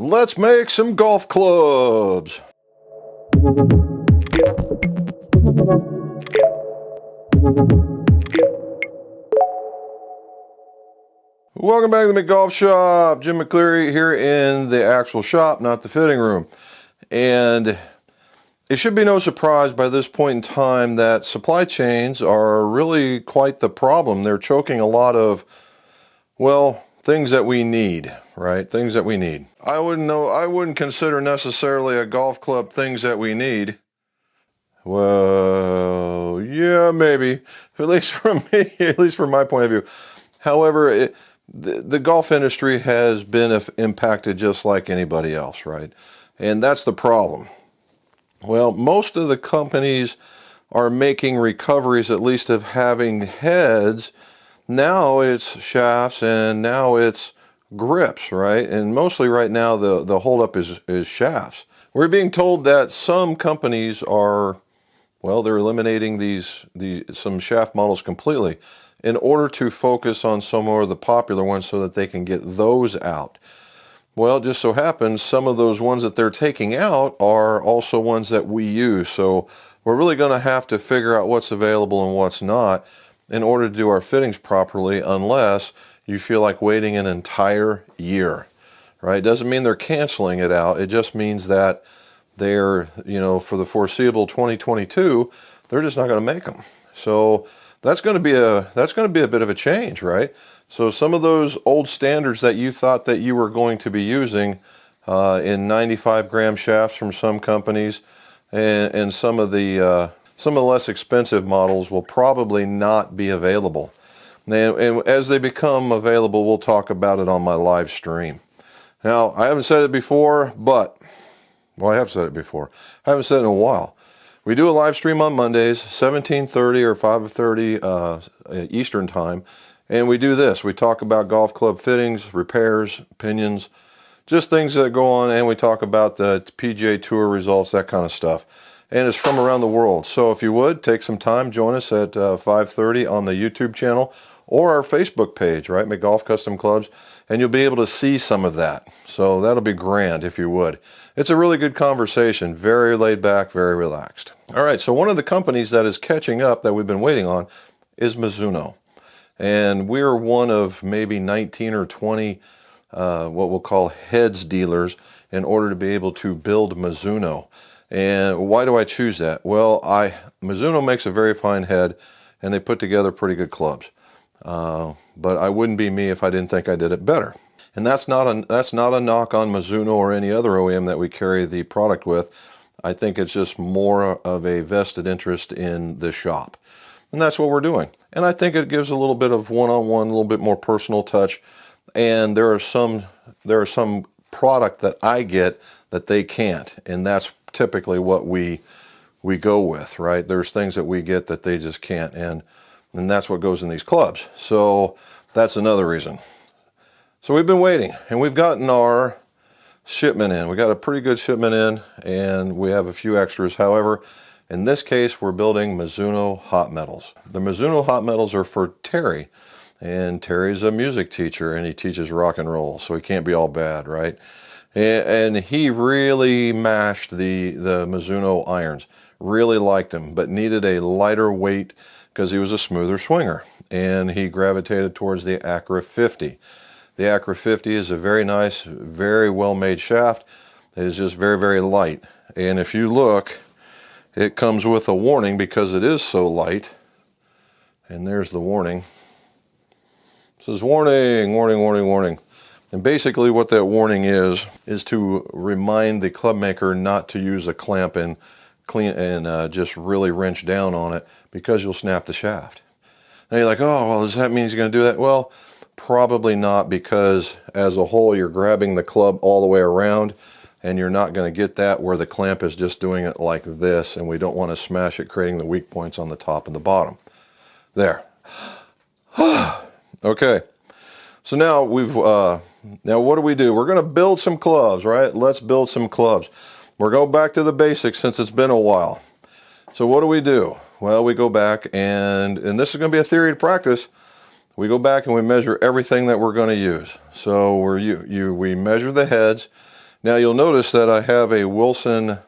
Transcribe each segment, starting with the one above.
Let's make some golf clubs. Welcome back to the McGolf Shop. Jim McCleary here in the actual shop, not the fitting room. And it should be no surprise by this point in time that supply chains are really quite the problem. They're choking a lot of, well, things that we need, right? Things that we need. I wouldn't consider necessarily a golf club things that we need. Well, yeah, maybe. At least from me, at least from my point of view. However, the golf industry has been impacted just like anybody else, right? And that's the problem. Well, most of the companies are making recoveries, at least of having heads. Now it's shafts and now it's grips, right? And mostly right now the holdup is shafts. We're being told that some companies are, well, they're eliminating some shaft models completely in order to focus on some more of the popular ones so that they can get those out. Well, it just so happens some of those ones that they're taking out are also ones that we use. So we're really going to have to figure out what's available and what's not in order to do our fittings properly, unless you feel like waiting an entire year, right? It doesn't mean they're canceling it out. It just means that they're, for the foreseeable 2022, they're just not going to make them. So that's going to be a bit of a change, right? So some of those old standards that you thought that you were going to be using in 95-gram shafts from some companies, and some of the less expensive models will probably not be available. And as they become available, we'll talk about it on my live stream. Now, I haven't said it before, well, I have said it before. I haven't said it in a while. We do a live stream on Mondays, 17:30 or 5:30 Eastern time, and we do this. We talk about golf club fittings, repairs, opinions, just things that go on, and we talk about the PGA Tour results, that kind of stuff. And it's from around the world. So if you would, take some time, join us at 5:30 on the YouTube channel or our Facebook page, right, McGolf Custom Clubs, and you'll be able to see some of that. So that'll be grand if you would. It's a really good conversation, very laid back, very relaxed. All right, so one of the companies that is catching up that we've been waiting on is Mizuno. And we're one of maybe 19 or 20 what we'll call heads dealers in order to be able to build Mizuno. And why do I choose that? Well, Mizuno makes a very fine head, and they put together pretty good clubs. But I wouldn't be me if I didn't think I did it better. And that's not a knock on Mizuno or any other OEM that we carry the product with. I think it's just more of a vested interest in the shop. And that's what we're doing. And I think it gives a little bit of one-on-one, a little bit more personal touch. And there are some product that I get that they can't. And that's typically what we go with, right? There's things that we get that they just can't. And that's what goes in these clubs. So that's another reason. So we've been waiting, and we've gotten our shipment in. We got a pretty good shipment in, and we have a few extras. However, in this case, we're building Mizuno hot metals. The Mizuno hot metals are for Terry, and Terry's a music teacher, and he teaches rock and roll, so he can't be all bad, right? And he really mashed the Mizuno irons, really liked them, but needed a lighter weight because he was a smoother swinger, and he gravitated towards the Acra 50. The Acra 50 is a very nice, very well-made shaft. It is just very, very light. And if you look, it comes with a warning because it is so light. And there's the warning. It says warning, warning, warning, warning. And basically what that warning is to remind the club maker not to use a clamp and just really wrench down on it, because you'll snap the shaft. Now you're like, oh, well, does that mean he's going to do that? Well, probably not, because as a whole, you're grabbing the club all the way around, and you're not going to get that where the clamp is just doing it like this, and we don't want to smash it, creating the weak points on the top and the bottom. There. Okay. So now now what do? We're going to build some clubs, right? Let's build some clubs. We're going back to the basics since it's been a while. So what do? Well, we go back, and this is going to be a theory to practice. We go back and we measure everything that we're going to use. So we measure the heads, Now you'll notice that I have a Wilson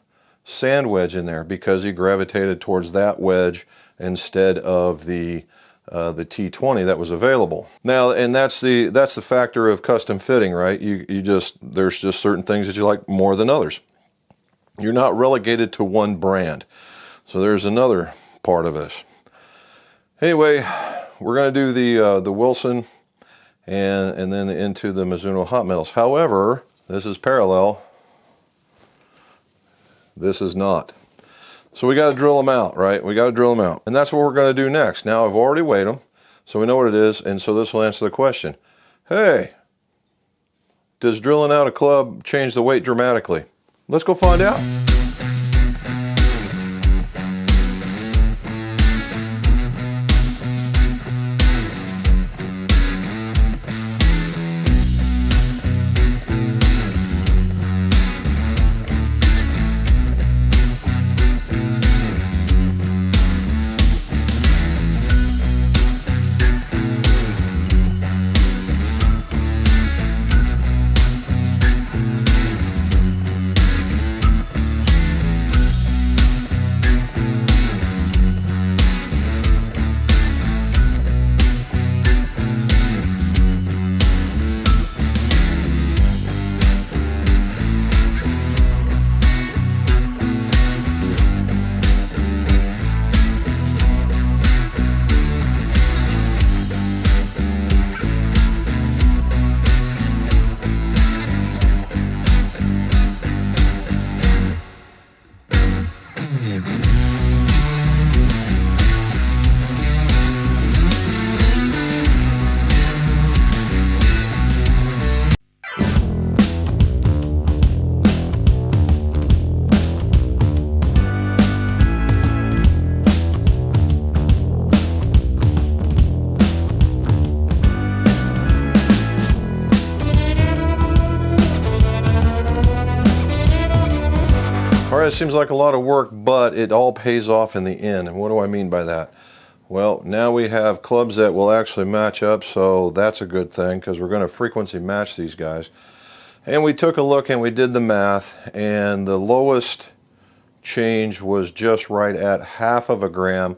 sand wedge in there because he gravitated towards that wedge instead of the T20 that was available. Now, and that's the factor of custom fitting, right? There's just certain things that you like more than others. You're not relegated to one brand. So there's another part of this. Anyway, we're going to do the Wilson and then into the Mizuno hot metals. However, this is parallel. This is not. So we got to drill them out, right? We got to drill them out. And that's what we're going to do next. Now I've already weighed them, so we know what it is, and so this will answer the question. Hey, does drilling out a club change the weight dramatically? Let's go find out. It seems like a lot of work, but it all pays off in the end. And what do I mean by that? Well, now we have clubs that will actually match up, so that's a good thing because we're going to frequency match these guys. And we took a look and we did the math, and the lowest change was just right at 1/2 gram,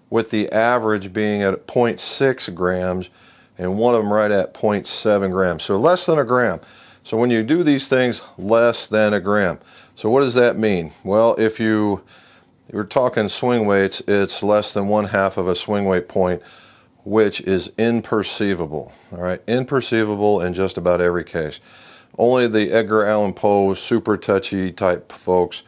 with the average being at 0.6 grams and one of them right at 0.7 grams. So less than a gram. So when you do these things, less than a gram. So what does that mean? Well, if you're talking swing weights, it's less than 1/2 of a swing weight point, which is imperceivable. All right, imperceivable in just about every case. Only the Edgar Allan Poe super touchy type folks,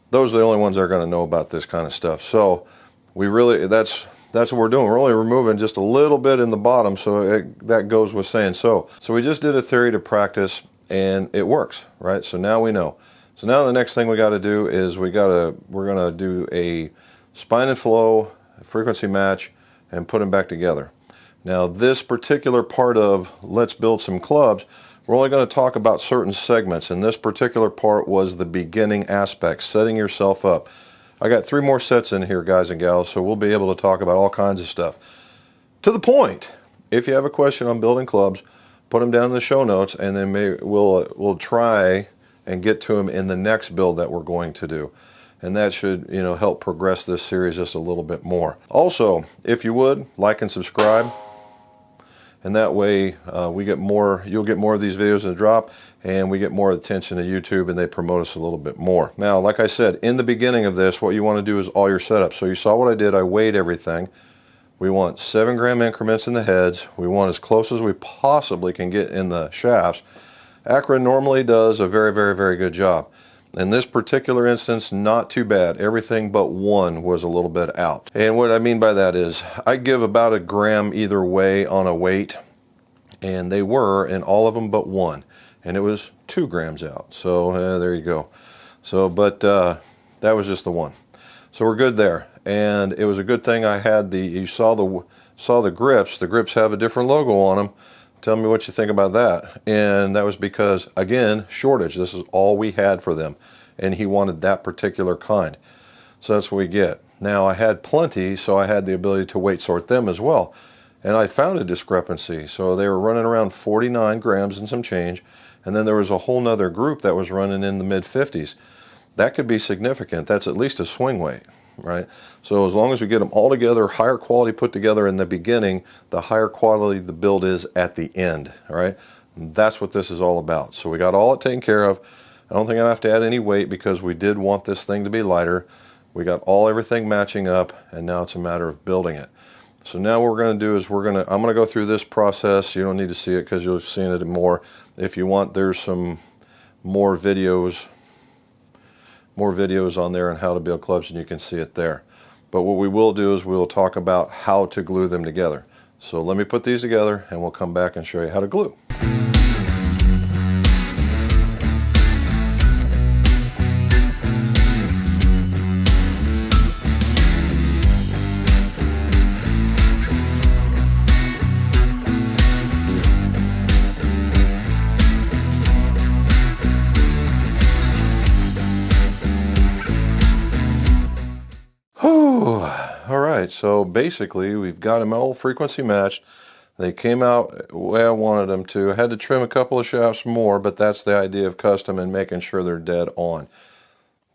those are the only ones that are going to know about this kind of stuff. So we really, that's what we're doing. We're only removing just a little bit in the bottom, so that goes with saying so. So we just did a theory to practice, and it works, right? So now we know. So now the next thing we got to do is we're going to do a spine and flow, frequency match, and put them back together. Now this particular part of let's build some clubs, we're only going to talk about certain segments, and this particular part was the beginning aspect, setting yourself up. I got 3 more sets in here, guys and gals, so we'll be able to talk about all kinds of stuff. To the point, if you have a question on building clubs, put them down in the show notes, and then we'll try and get to them in the next build that we're going to do. And that should, help progress this series just a little bit more. Also, if you would, like and subscribe. And that way you'll get more of these videos in the drop, and we get more attention to YouTube, and they promote us a little bit more. Now, like I said, in the beginning of this, what you want to do is all your setups. So you saw what I did. I weighed everything. We want 7 gram increments in the heads. We want as close as we possibly can get in the shafts. Akron normally does a very, very, very good job. In this particular instance, not too bad. Everything but one was a little bit out. And what I mean by that is I give about a gram either way on a weight, and they were in all of them but one, and it was 2 grams out. So there you go. So, but that was just the one. So we're good there. And it was a good thing I had you saw the grips. The grips have a different logo on them. Tell me what you think about that. And that was because, again, shortage. This is all we had for them. And he wanted that particular kind. So that's what we get. Now, I had plenty, so I had the ability to weight sort them as well. And I found a discrepancy. So they were running around 49 grams and some change. and then there was a whole nother group that was running in the mid-50s. That could be significant. That's at least a swing weight, right? So as long as we get them all together, higher quality put together in the beginning, the higher quality the build is at the end, all right? That's what this is all about. So we got all it taken care of. I don't think I have to add any weight because we did want this thing to be lighter. We got everything matching up, and now it's a matter of building it. So now what we're going to do is I'm going to go through this process. You don't need to see it because you'll have seen it more. If you want, there's some more videos on there on how to build clubs, and you can see it there. But what we will do is we'll talk about how to glue them together. So let me put these together and we'll come back and show you how to glue. Alright, so basically we've got them all frequency matched. They came out the way I wanted them to. I had to trim a couple of shafts more, but that's the idea of custom and making sure they're dead on.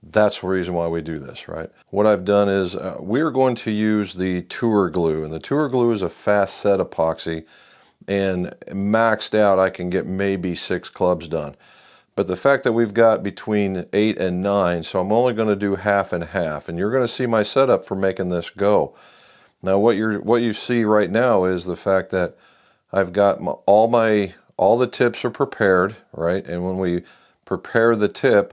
That's the reason why we do this, right? What I've done is we're going to use the Tour Glue, and the Tour Glue is a fast set epoxy, and maxed out I can get maybe 6 clubs done. But the fact that we've got between 8 and 9, so I'm only going to do half and half, and you're going to see my setup for making this go. Now what you see right now is the fact that I've got all the tips are prepared, right? And when we prepare the tip,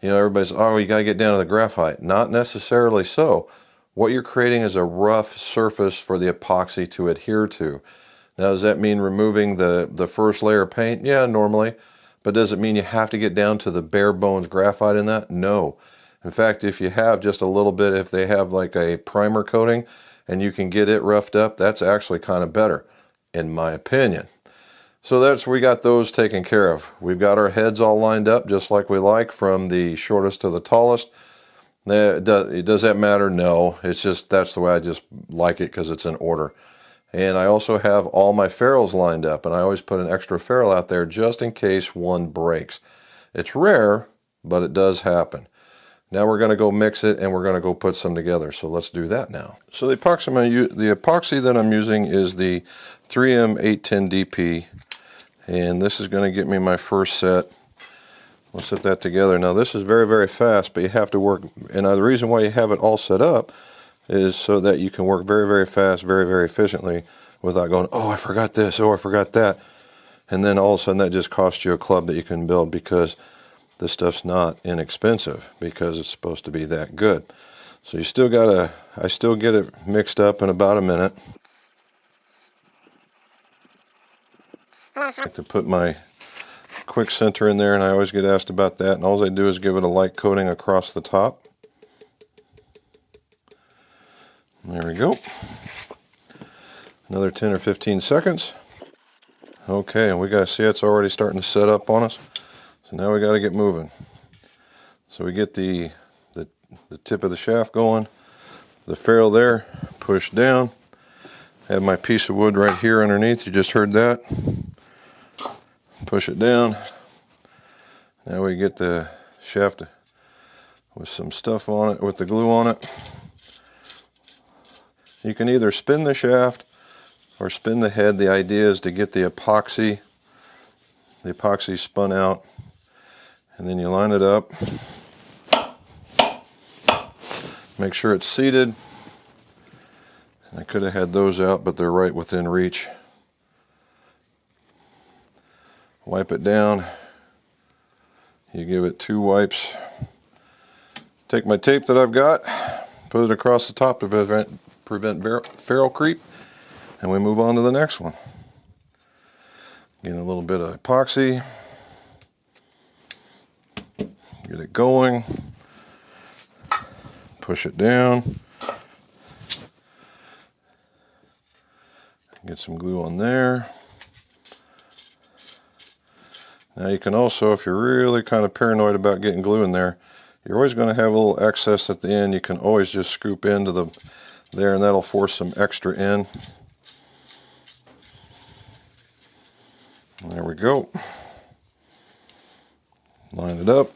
you know, everybody's, oh, you got to get down to the graphite. Not necessarily so. What you're creating is a rough surface for the epoxy to adhere to. Now, does that mean removing the first layer of paint? Yeah, normally. But does it mean you have to get down to the bare bones graphite in that? No. In fact, if you have just a little bit, if they have like a primer coating and you can get it roughed up, that's actually kind of better, in my opinion. So we got those taken care of. We've got our heads all lined up just like we like, from the shortest to the tallest. Does that matter? No. It's just, that's the way I just like it because it's in order. And I also have all my ferrules lined up, and I always put an extra ferrule out there just in case one breaks. It's rare, but it does happen. Now we're going to go mix it, and we're going to go put some together. So let's do that now. So the epoxy that I'm using is the 3M 810 DP, and this is going to get me my first set. We'll set that together. Now this is very, very fast, but you have to work, and the reason why you have it all set up is so that you can work very, very fast, very, very efficiently without going, oh, I forgot this, oh, I forgot that. And then all of a sudden that just costs you a club that you can build, because this stuff's not inexpensive, because it's supposed to be that good. So you still gotta, I still get it mixed up in about a minute. I like to put my quick center in there, and I always get asked about that, and all I do is give it a light coating across the top. There we go. Another 10 or 15 seconds. Okay, and we got to see it's already starting to set up on us. So now we got to get moving. So we get the tip of the shaft going, the ferrule there, push down. I have my piece of wood right here underneath. You just heard that. Push it down. Now we get the shaft with some stuff on it, with the glue on it. You can either spin the shaft or spin the head. The idea is to get the epoxy spun out, and then you line it up. Make sure it's seated. I could have had those out, but they're right within reach. Wipe it down. You give it 2 wipes. Take my tape that I've got, put it across the top to prevent ferrule creep, and we move on to the next one. Get a little bit of epoxy, get it going, push it down, get some glue on there. Now you can also, if you're really kind of paranoid about getting glue in there, you're always going to have a little excess at the end. You can always just scoop into there, and that'll force some extra in. There we go. Line it up.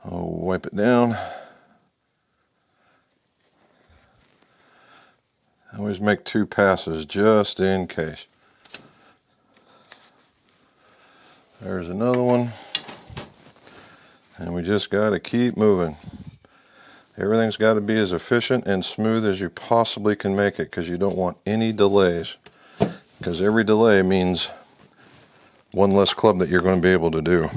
I'll wipe it down. I always make 2 passes just in case. There's another one. And we just got to keep moving. Everything's got to be as efficient and smooth as you possibly can make it, because you don't want any delays. Because every delay means one less club that you're going to be able to do.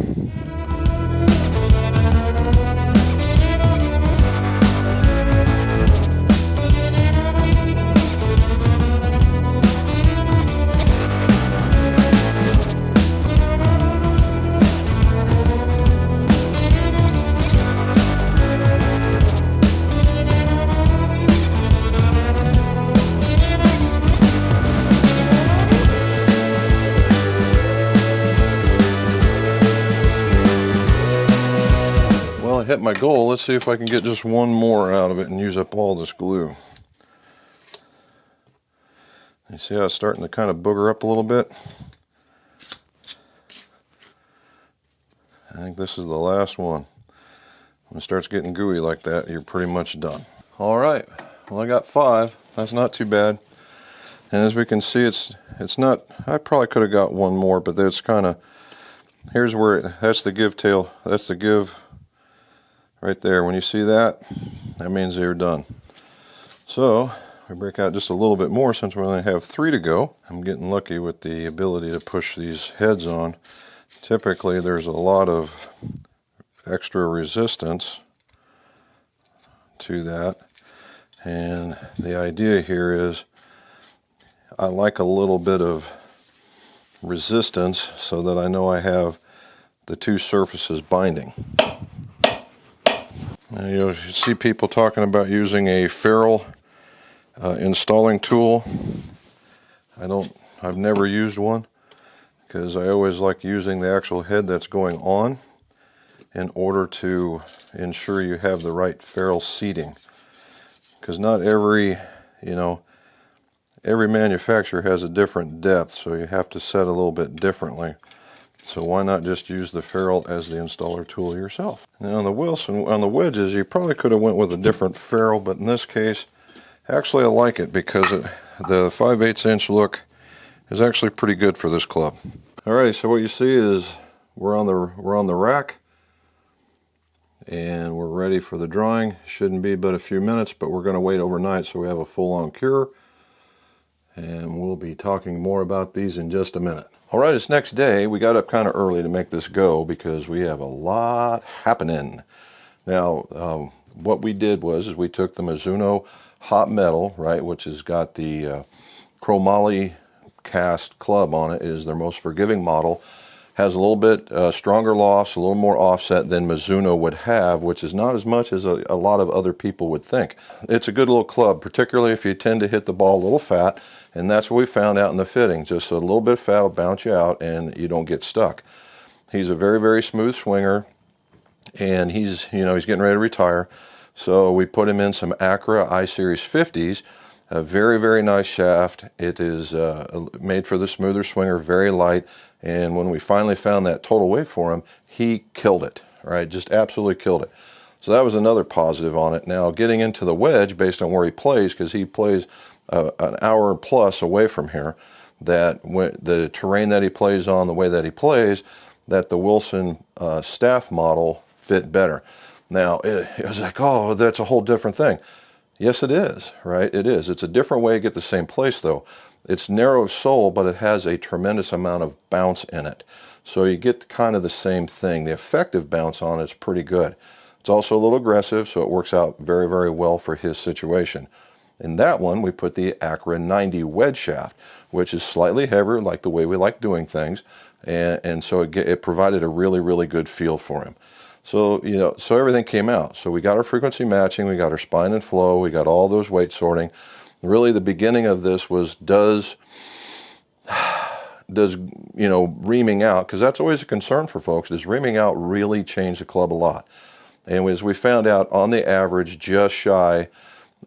Hit my goal. Let's see if I can get just one more out of it and use up all this glue. You see how it's starting to kind of booger up a little bit? I think this is the last one. When it starts getting gooey like that, you're pretty much done. All right, well, I got 5. That's not too bad. And as we can see, it's not, I probably could have got one more, but there's kind of, here's where that's the give tail, that's the give right there. When you see that, that means they're done. So we break out just a little bit more since we only have 3 to go. I'm getting lucky with the ability to push these heads on. Typically there's a lot of extra resistance to that, and the idea here is I like a little bit of resistance so that I know I have the 2 surfaces binding. Now, you see people talking about using a ferrule installing tool. I've never used one, because I always like using the actual head that's going on in order to ensure you have the right ferrule seating. Because not every manufacturer has a different depth, so you have to set a little bit differently. So why not just use the ferrule as the installer tool yourself? Now on the Wilson, on the wedges, you probably could have went with a different ferrule, but in this case, actually I like it because the 5/8 inch look is actually pretty good for this club. Alrighty, so what you see is we're on the rack, and we're ready for the drying. Shouldn't be but a few minutes, but we're going to wait overnight so we have a full-on cure. And we'll be talking more about these in just a minute. All right, it's next day. We got up kind of early to make this go because we have a lot happening. Now, what we did was we took the Mizuno hot metal, right, which has got the chromoly cast club on it. It is their most forgiving model. Has a little bit stronger loss, a little more offset than Mizuno would have, which is not as much as a lot of other people would think. It's a good little club, particularly if you tend to hit the ball a little fat, and that's what we found out in the fitting. Just a little bit of fat will bounce you out and you don't get stuck. He's a very, very smooth swinger, and he's getting ready to retire. So we put him in some Acura I-Series 50s, a very, very nice shaft. It is made for the smoother swinger, very light. And when we finally found that total weight for him, he killed it, right? Just absolutely killed it. So that was another positive on it. Now, getting into the wedge, based on where he plays, because he plays an hour plus away from here, that the terrain that he plays on, the way that he plays, that the Wilson staff model fit better. Now, it was like, oh, that's a whole different thing. Yes, it is, right? It is. It's a different way to get the same place, though. It's narrow of sole, but it has a tremendous amount of bounce in it. So you get kind of the same thing. The effective bounce on it's pretty good. It's also a little aggressive, so it works out very, very well for his situation. In that one, we put the Acura 90 wedge shaft, which is slightly heavier, like the way we like doing things, and so it provided a really, really good feel for him. So, so everything came out. So we got our frequency matching, we got our spine and flow, we got all those weight sorting. Really, the beginning of this was does reaming out, because that's always a concern for folks, does reaming out really change the club a lot? And as we found out, on the average, just shy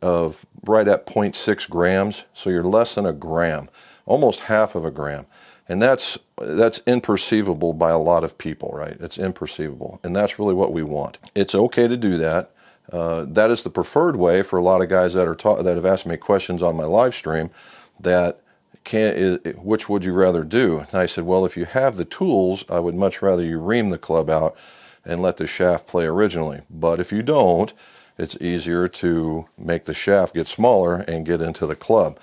of right at 0.6 grams, so you're less than a gram, almost half of a gram. And that's imperceivable by a lot of people, right? It's imperceivable, and that's really what we want. It's okay to do that. That is the preferred way for a lot of guys that that have asked me questions on my live stream. That which would you rather do? And I said, well, if you have the tools, I would much rather you ream the club out and let the shaft play originally. But if you don't, it's easier to make the shaft get smaller and get into the club.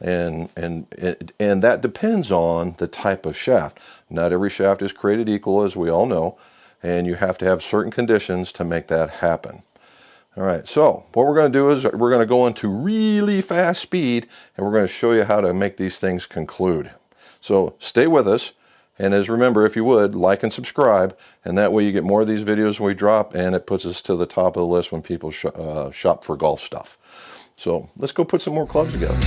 And that depends on the type of shaft. Not every shaft is created equal, as we all know, and you have to have certain conditions to make that happen. All right, so what we're going to do is we're going to go into really fast speed, and we're going to show you how to make these things conclude. So stay with us, and remember, if you would, like and subscribe, and that way you get more of these videos when we drop, and it puts us to the top of the list when people shop for golf stuff. So let's go put some more clubs together.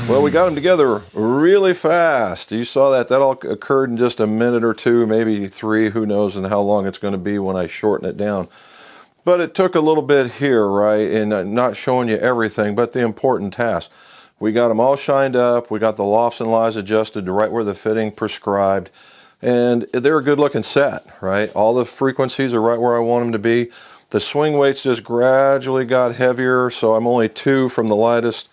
Well, we got them together really fast. You saw that. That all occurred in just a minute or two, maybe 3. Who knows and how long it's going to be when I shorten it down. But it took a little bit here, right? And not showing you everything, but the important tasks. We got them all shined up. We got the lofts and lies adjusted to right where the fitting prescribed. And they're a good looking set, right? All the frequencies are right where I want them to be. The swing weights just gradually got heavier, so I'm only 2 from the lightest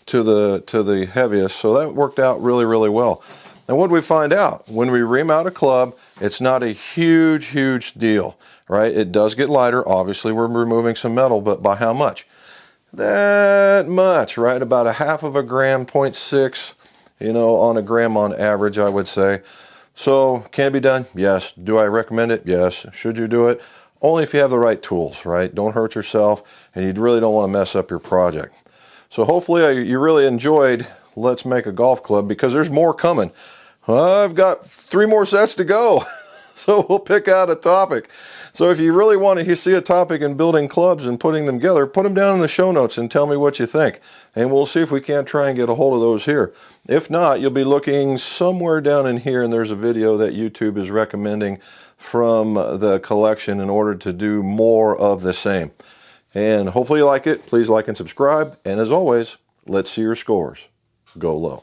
to the heaviest. So that worked out really, really well. And what did we find out? When we ream out a club, it's not a huge deal, right? It does get lighter. Obviously, we're removing some metal, but by how much? That much, right? About 1/2 gram, 0.6, on a gram on average, I would say. So can it be done? Yes. Do I recommend it? Yes. Should you do it? Only if you have the right tools, right? Don't hurt yourself, and you really don't want to mess up your project. So hopefully you really enjoyed Let's Make a Golf Club, because there's more coming. I've got 3 more sets to go, so we'll pick out a topic. So if you really want to see a topic in building clubs and putting them together, put them down in the show notes and tell me what you think. And we'll see if we can't try and get a hold of those here. If not, you'll be looking somewhere down in here, and there's a video that YouTube is recommending from the collection in order to do more of the same. And hopefully you like it. Please like and subscribe. And as always, let's see your scores go low.